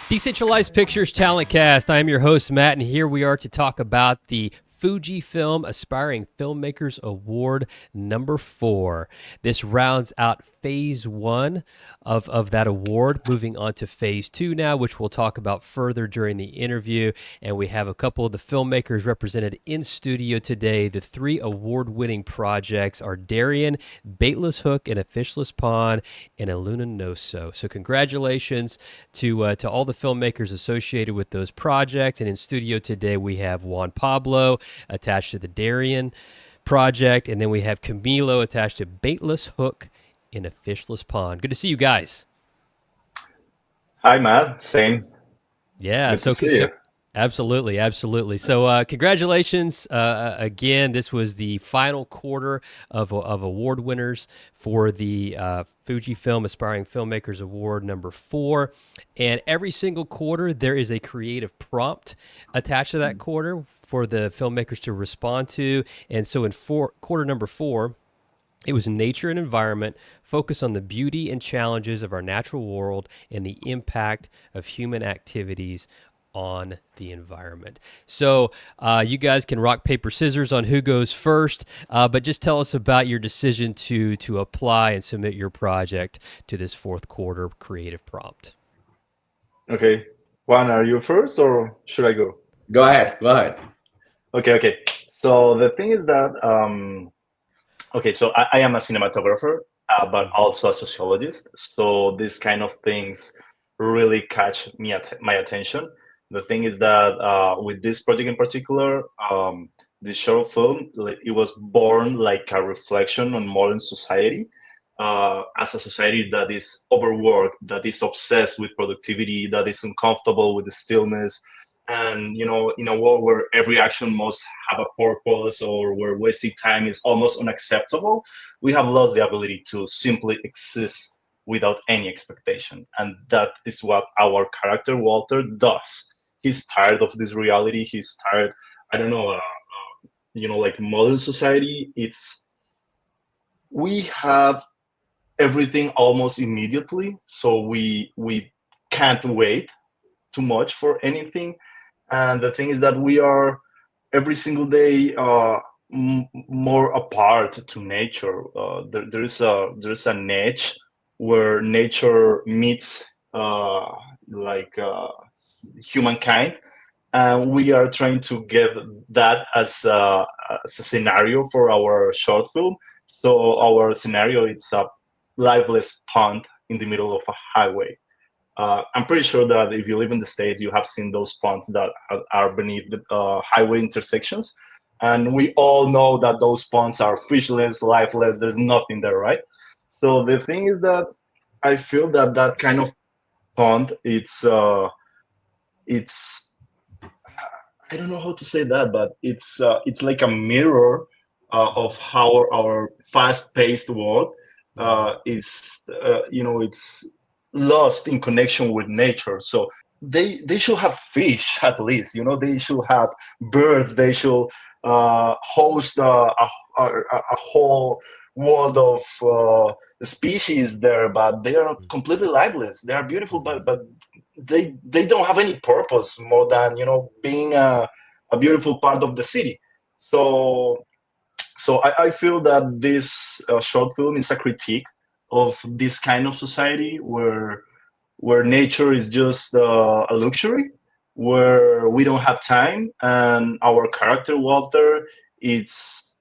Decentralized Pictures Talent Cast. I am your host, Matt, and here we are to talk about the FujiFilm Aspiring Filmmakers Award number 4. This rounds out phase 1 of that award, moving on to phase 2 now, which we'll talk about further during the interview. And we have a couple of the filmmakers represented in studio today. The 3 award-winning projects are Darien, Baitless Hook, and A Fishless Pond, and Eluna Noso. So congratulations to all the filmmakers associated with those projects. And in studio today, we have Juan Pablo, attached to the Darien project, and then we have Camilo attached to Baitless Hook in A Fishless Pond. Good to see you guys. Hi, Matt. Same. Yeah, Good to see you. Absolutely. So congratulations again. This was the final quarter of award winners for the FujiFilm Aspiring Filmmakers Award number 4. And every single quarter, there is a creative prompt attached to that quarter for the filmmakers to respond to. And so in quarter number 4, it was nature and environment, focus on the beauty and challenges of our natural world and the impact of human activities on the environment. So you guys can rock, paper, scissors on who goes first, but just tell us about your decision to apply and submit your project to this 4th quarter creative prompt. Okay. Juan, are you first or should I go? Go ahead. Okay. So the thing is that, so I am a cinematographer, but also a sociologist. So these kind of things really catch my attention. The thing is that with this project in particular, this short film, it was born like a reflection on modern society, as a society that is overworked, that is obsessed with productivity, that is uncomfortable with the stillness. And, in a world where every action must have a purpose or where wasting time is almost unacceptable, we have lost the ability to simply exist without any expectation. And that is what our character, Walter, does. He's tired of this reality. He's tired, like modern society, we have everything almost immediately. So we can't wait too much for anything. And the thing is that we are every single day more apart to nature. There's a niche where nature meets humankind, and we are trying to get that as a scenario for our short film. So our scenario, it's a lifeless pond in the middle of a highway. I'm pretty sure that if you live in the States, you have seen those ponds that are beneath the highway intersections. And we all know that those ponds are fishless, lifeless. There's nothing there, right? So the thing is that I feel that kind of pond, it's I don't know how to say that, but it's like a mirror of how our fast-paced world is. It's lost in connection with nature. So they should have fish at least. They should have birds. They should host a whole world of species there, but they are completely lifeless. They are beautiful, but they don't have any purpose more than being a beautiful part of the city. So I feel that this short film is a critique of this kind of society where nature is just a luxury, where we don't have time, and our character Walter, it's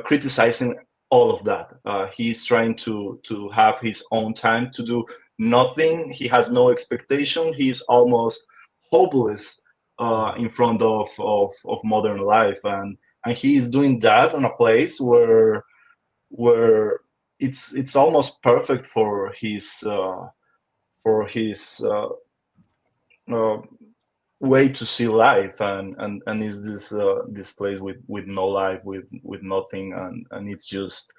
criticizing all of that. He's trying to have his own time to do nothing. He has no expectation. He's almost hopeless in front of modern life, and he is doing that in a place where it's almost perfect for his way to see life, and is this place with no life, with nothing, and it's just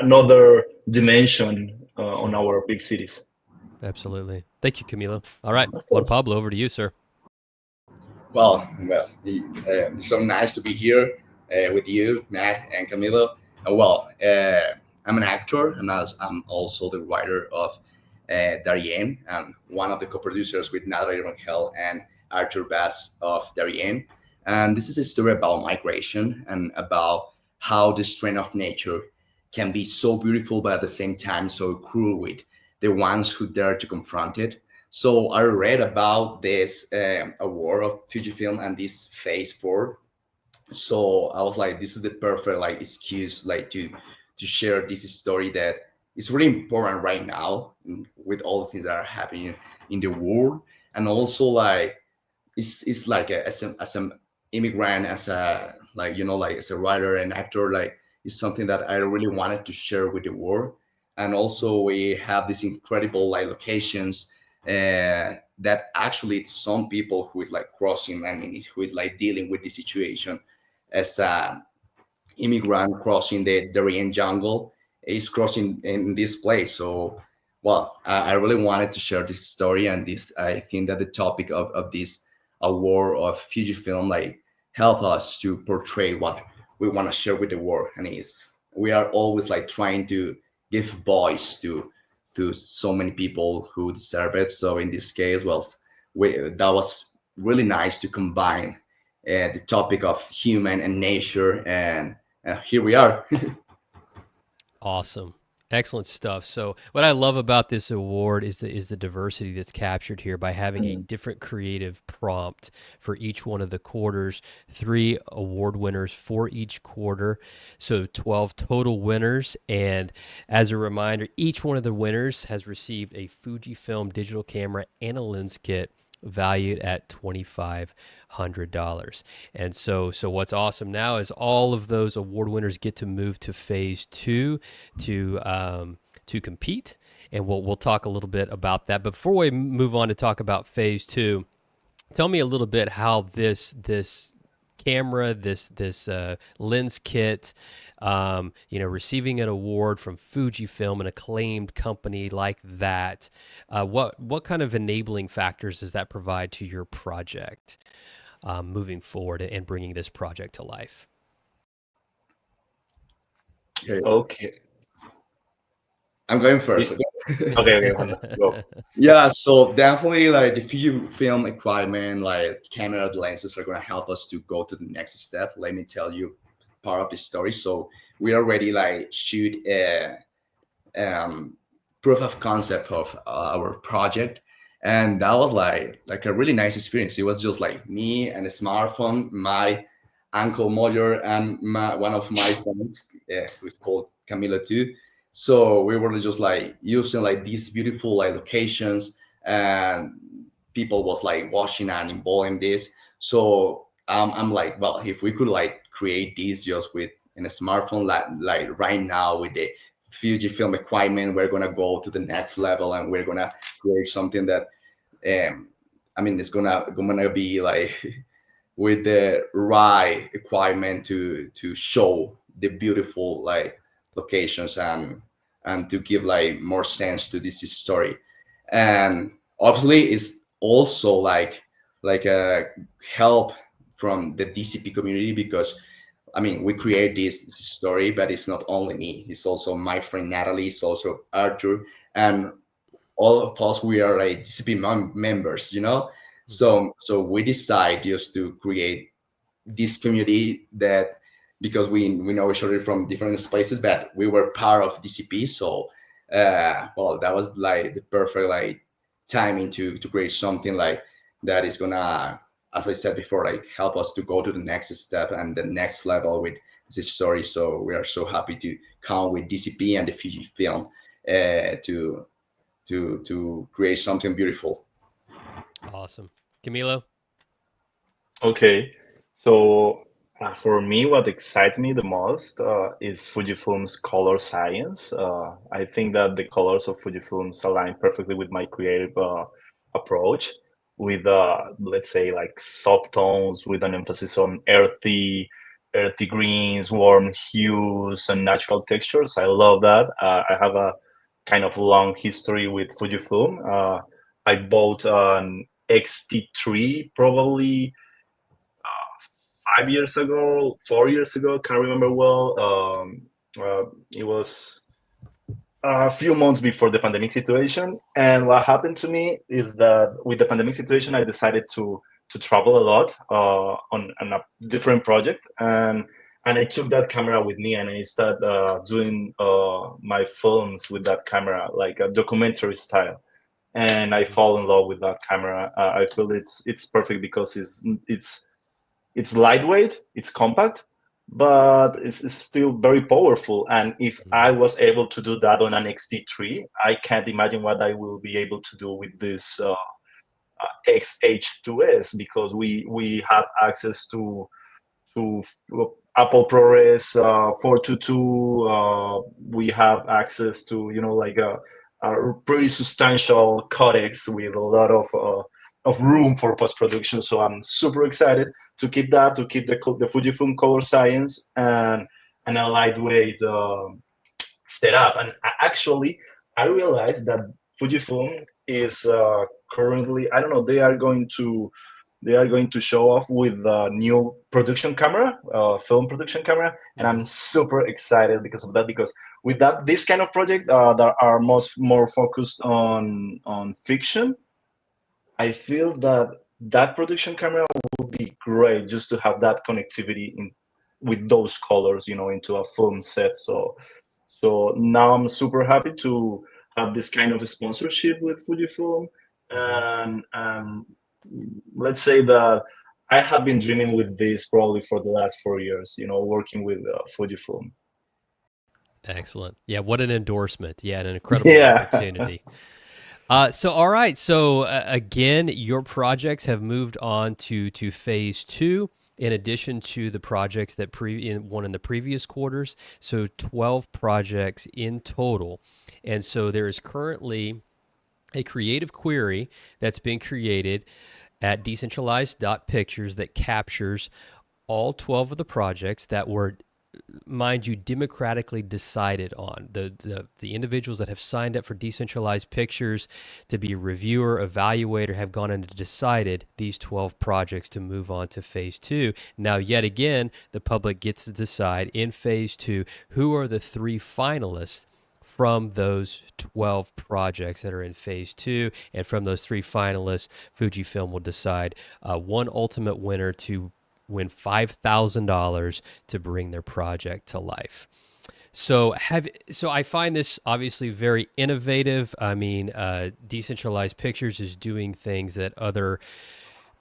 another dimension on our big cities. Absolutely. Thank you, Camilo. All right, Juan Pablo, over to you, sir. Well, it's so nice to be here with you, Matt and Camilo. I'm an actor, and I'm also the writer of Darien, and one of the co-producers with Natalie Rangel and Arthur Bass of Darien. And this is a story about migration and about how the strength of nature can be so beautiful, but at the same time so cruel with the ones who dare to confront it. So I read about this award of Fujifilm and this Phase 4. So I was like, this is the perfect like excuse like to share this story that is really important right now, with all the things that are happening in the world. And also like it's like as an immigrant, as a like like as a writer and actor, like it's something that I really wanted to share with the world. And also we have these incredible like locations that actually some people who is like crossing, I mean, who is like dealing with the situation as a immigrant crossing the Darien jungle is crossing in this place. So, well, I really wanted to share this story, and this I think that the topic of this award of Fujifilm like help us to portray what we want to share with the world, and is we are always like trying to give voice to so many people who deserve it. So in this case, well, that was really nice to combine the topic of human and nature, and here we are. Awesome. Excellent stuff. So, what I love about this award is the diversity that's captured here by having a different creative prompt for each one of the quarters, 3 award winners for each quarter, so 12 total winners. And as a reminder, each one of the winners has received a Fujifilm digital camera and a lens kit valued at $2,500. And so what's awesome now is all of those award winners get to move to phase 2 to compete, and we'll talk a little bit about that. But before we move on to talk about phase 2, tell me a little bit how this camera, this lens kit, receiving an award from Fujifilm, an acclaimed company like that, what kind of enabling factors does that provide to your project moving forward and bringing this project to life? Okay. I'm going first. Okay, go. Yeah, so definitely like the Fujifilm equipment, like camera, the lenses are gonna help us to go to the next step. Let me tell you part of the story. So we already like shoot a proof of concept of our project, and that was like a really nice experience. It was just like me and a smartphone, my uncle Moyer, and one of my friends who's called Camila too. So we were just like using like these beautiful like locations, and people was like watching and involved in this. So I'm like, well, if we could like create this just with in a smartphone, like right now with the Fujifilm equipment, we're gonna go to the next level, and we're gonna create something that, I mean, it's gonna be like with the right equipment to show the beautiful like locations, and to give like more sense to this story. And obviously it's also like a help from the DCP community, because I mean, we create this story, but it's not only me. It's also my friend Natalie. It's also Arthur, and all of us. We are like DCP members, you know. So we decide just to create this community, that because we know each other from different spaces, but we were part of DCP. So well, that was like the perfect like timing to create something like that is gonna, as I said before, like help us to go to the next step and the next level with this story. So we are so happy to count with DCP and the Fujifilm to create something beautiful. Awesome. Camilo? Okay, so for me, what excites me the most is Fujifilm's color science. I think that the colors of Fujifilm's align perfectly with my creative approach, with let's say like soft tones, with an emphasis on earthy greens, warm hues, and natural textures. I love that. I have a kind of long history with Fujifilm. I bought an XT3 probably 5 years ago, 4 years ago, can't remember well. It was a few months before the pandemic situation. And what happened to me is that with the pandemic situation, I decided to travel a lot on a different project, and I took that camera with me, and I started doing my films with that camera, like a documentary style. And I fall in love with that camera. I feel it's perfect because it's lightweight, it's compact, but it's still very powerful. And if I was able to do that on an XT3, I can't imagine what I will be able to do with this XH2S, because we have access to Apple ProRes 422. We have access to, like a pretty substantial codecs with a lot of room for post production. So I'm super excited to keep that, to keep the Fujifilm color science and a lightweight setup. And actually, I realized that Fujifilm is currently, I don't know, they are going to show off with a new production camera, film production camera, and I'm super excited because of that. Because with this kind of project that are more focused on fiction, I feel that production camera would be great just to have that connectivity with those colors, into a film set. So now I'm super happy to have this kind of a sponsorship with Fujifilm, and let's say that I have been dreaming with this probably for the last 4 years, working with Fujifilm. Excellent. Yeah, what an endorsement. Yeah, an incredible Yeah. opportunity. All right. So again, your projects have moved on to phase 2, in addition to the projects that won in the previous quarters. So 12 projects in total. And so there is currently a creative query that's been created at Decentralized.Pictures that captures all 12 of the projects that were, mind you, democratically decided on. The individuals that have signed up for Decentralized Pictures to be a reviewer, evaluator, have gone in and decided these 12 projects to move on to phase 2. Now, yet again, the public gets to decide in phase 2 who are the 3 finalists from those 12 projects that are in phase 2. And from those 3 finalists, Fujifilm will decide one ultimate winner to win $5,000 to bring their project to life. So I find this obviously very innovative. I mean, Decentralized Pictures is doing things that other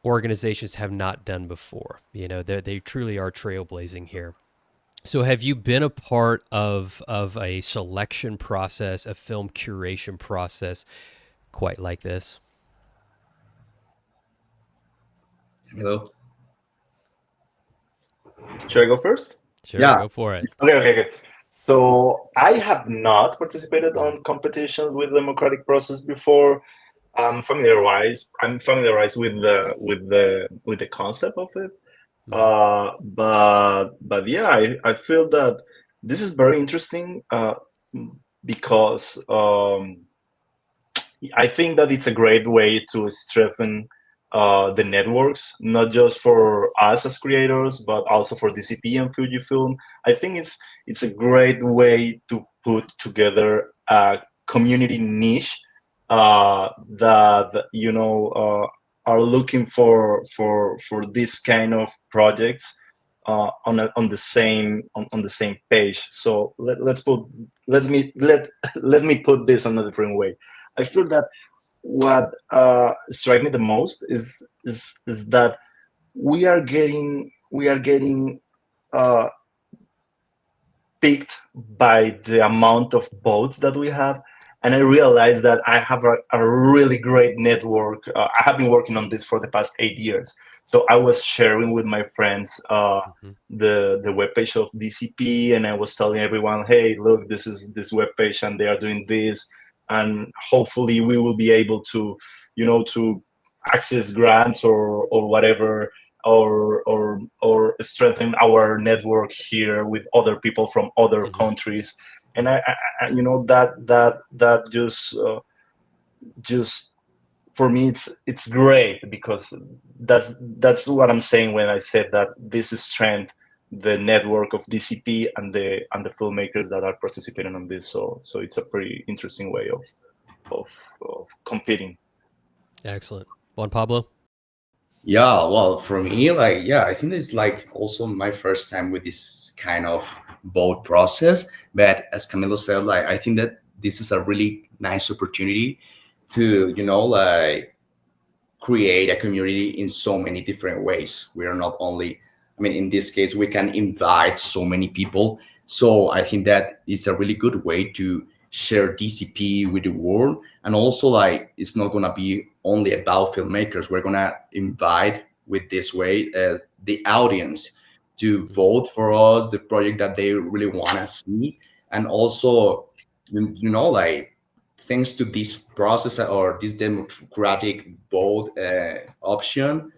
organizations have not done before. They truly are trailblazing here. So have you been a part of a selection process, a film curation process quite like this? Hello. Should I go first? Sure, Yeah. go for it. Okay, good. So I have not participated on competitions with the democratic process before. I'm familiarized with the concept of it. But yeah, I feel that this is very interesting, because I think that it's a great way to strengthen the networks, not just for us as creators, but also for DCP and Fujifilm. I think it's a great way to put together a community niche that are looking for this kind of projects on the same page. So let me put this in a different way. I feel that what strikes me the most is that we are getting uh, picked by the amount of votes that we have. And I realized that I have a really great network. I have been working on this for the past 8 years. So I was sharing with my friends the webpage of DCP, and I was telling everyone, hey, look, this is this webpage, and they are doing this. And hopefully we will be able to access grants or whatever, or strengthen our network here with other people from other countries. And I that just for me it's great, because that's what I'm saying when I said that this strength the network of DCP and the filmmakers that are participating on this. So it's a pretty interesting way of competing. Excellent. Juan Pablo? Yeah, well, for me, like, yeah, I think it's like also my first time with this kind of boat process. But as Camilo said, like, I think that this is a really nice opportunity to, like, create a community in so many different ways. We are not only, I mean, in this case, we can invite so many people. So I think that is a really good way to share DCP with the world. And also, like, it's not going to be only about filmmakers. We're going to invite with this way the audience to vote for us, the project that they really want to see. And also, like, thanks to this process or this democratic vote option,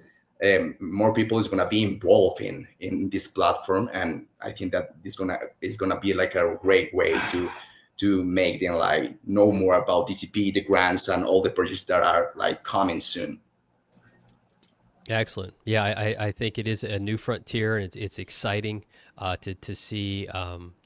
more people is gonna be involved in this platform, and I think that is gonna be like a great way to make them like know more about DCP, the grants, and all the projects that are like coming soon. Excellent. Yeah, I think it is a new frontier, and it's exciting to see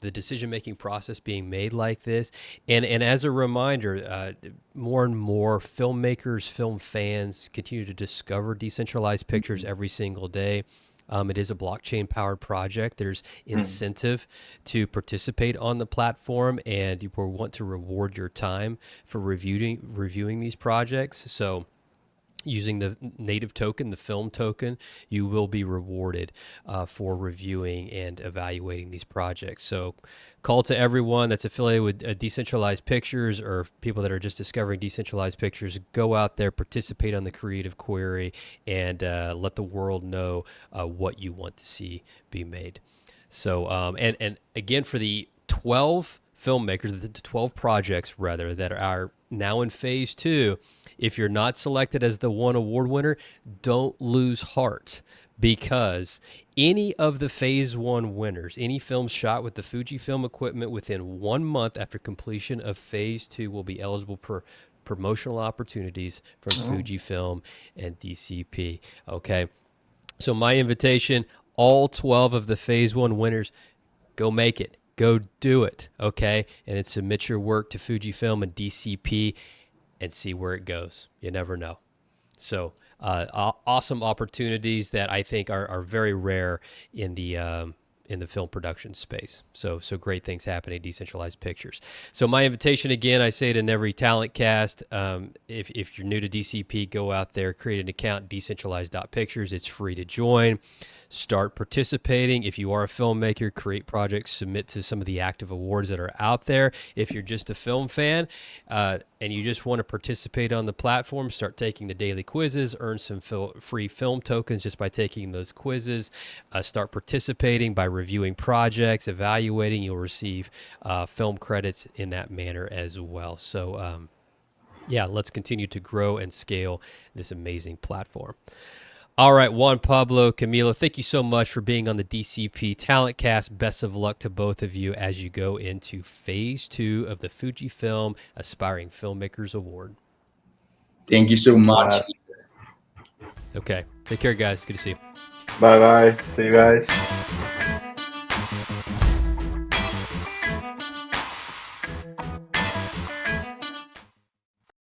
the decision making process being made like this. And as a reminder, more and more filmmakers, film fans continue to discover decentralized pictures every single day. It is a blockchain powered project. There's incentive to participate on the platform, and we want to reward your time for reviewing these projects. So, using the native token, the film token, you will be rewarded for reviewing and evaluating these projects. So call to everyone that's affiliated with Decentralized Pictures or people that are just discovering Decentralized Pictures, go out there, participate on the creative query, and let the world know what you want to see be made. So, and again, for the 12 filmmakers, the 12 projects rather, that are now in phase 2, if you're not selected as the one award winner, don't lose heart, because any of the phase 1 winners, any films shot with the Fujifilm equipment within 1 month after completion of phase 2 will be eligible for promotional opportunities from Fujifilm and DCP. Okay. So my invitation, all 12 of the phase 1 winners, go make it. Go do it, okay? And then submit your work to Fujifilm and DCP and see where it goes. You never know. So awesome opportunities that I think are very rare in the film production space. So great things happening at Decentralized Pictures. So my invitation again, I say it in every talent cast. If you're new to DCP, go out there, create an account, Decentralized.Pictures. It's free to join. Start participating. If you are a filmmaker, create projects, submit to some of the active awards that are out there. If you're just a film fan and you just want to participate on the platform, start taking the daily quizzes, earn some free film tokens just by taking those quizzes. Start participating by reviewing projects, evaluating. You'll receive film credits in that manner as well. So, yeah, let's continue to grow and scale this amazing platform. All right, Juan Pablo, Camilo, thank you so much for being on the DCP Talent Cast. Best of luck to both of you as you go into phase 2 of the Fujifilm Aspiring Filmmakers Award. Thank you so much. Okay, take care, guys. Good to see you. Bye-bye. See you guys.